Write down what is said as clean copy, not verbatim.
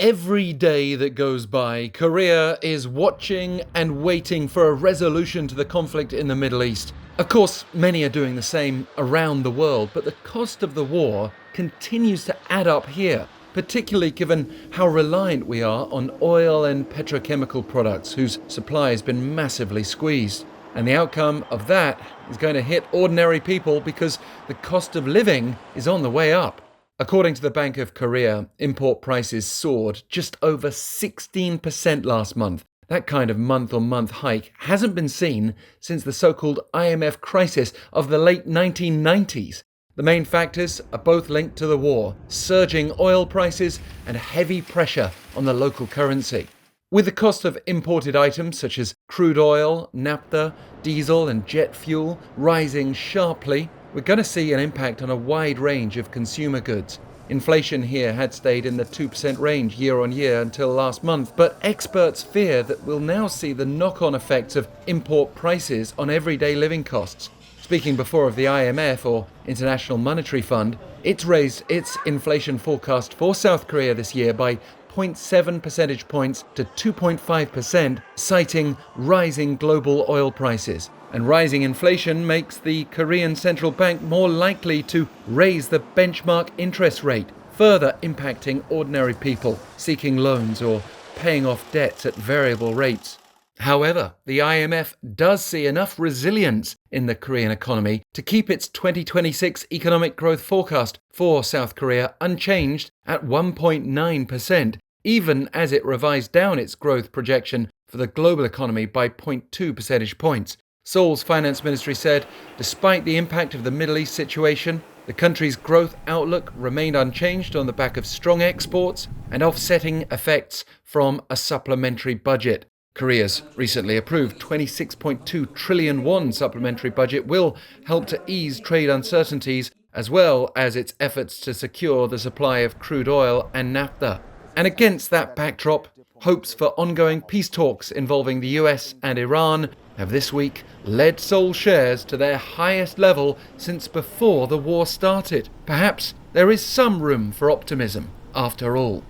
Every day that goes by, Korea is watching and waiting for a resolution to the conflict in the Middle East. Of course, many are doing the same around the world, but the cost of the war continues to add up here, particularly given how reliant we are on oil and petrochemical products whose supply has been massively squeezed. And the outcome of that is going to hit ordinary people because the cost of living is on the way up. According to the Bank of Korea, import prices soared just over 16% last month. That kind of month-on-month hike hasn't been seen since the so-called IMF crisis of the late 1990s. The main factors are both linked to the war: surging oil prices and heavy pressure on the local currency. With the cost of imported items such as crude oil, naphtha, diesel and jet fuel rising sharply, we're going to see an impact on a wide range of consumer goods. Inflation here had stayed in the 2% range year on year until last month, but experts fear that we'll now see the knock-on effects of import prices on everyday living costs. Speaking before of the IMF, or International Monetary Fund, it's raised its inflation forecast for South Korea this year by 0.7 percentage points to 2.5%, citing rising global oil prices. And rising inflation makes the Korean central bank more likely to raise the benchmark interest rate, further impacting ordinary people seeking loans or paying off debts at variable rates. However, the IMF does see enough resilience in the Korean economy to keep its 2026 economic growth forecast for South Korea unchanged at 1.9%, even as it revised down its growth projection for the global economy by 0.2 percentage points. Seoul's finance ministry said, despite the impact of the Middle East situation, the country's growth outlook remained unchanged on the back of strong exports and offsetting effects from a supplementary budget. Korea's recently approved 26.2 trillion won supplementary budget will help to ease trade uncertainties, as well as its efforts to secure the supply of crude oil and naphtha. And against that backdrop, hopes for ongoing peace talks involving the US and Iran have this week led Seoul shares to their highest level since before the war started. Perhaps there is some room for optimism after all.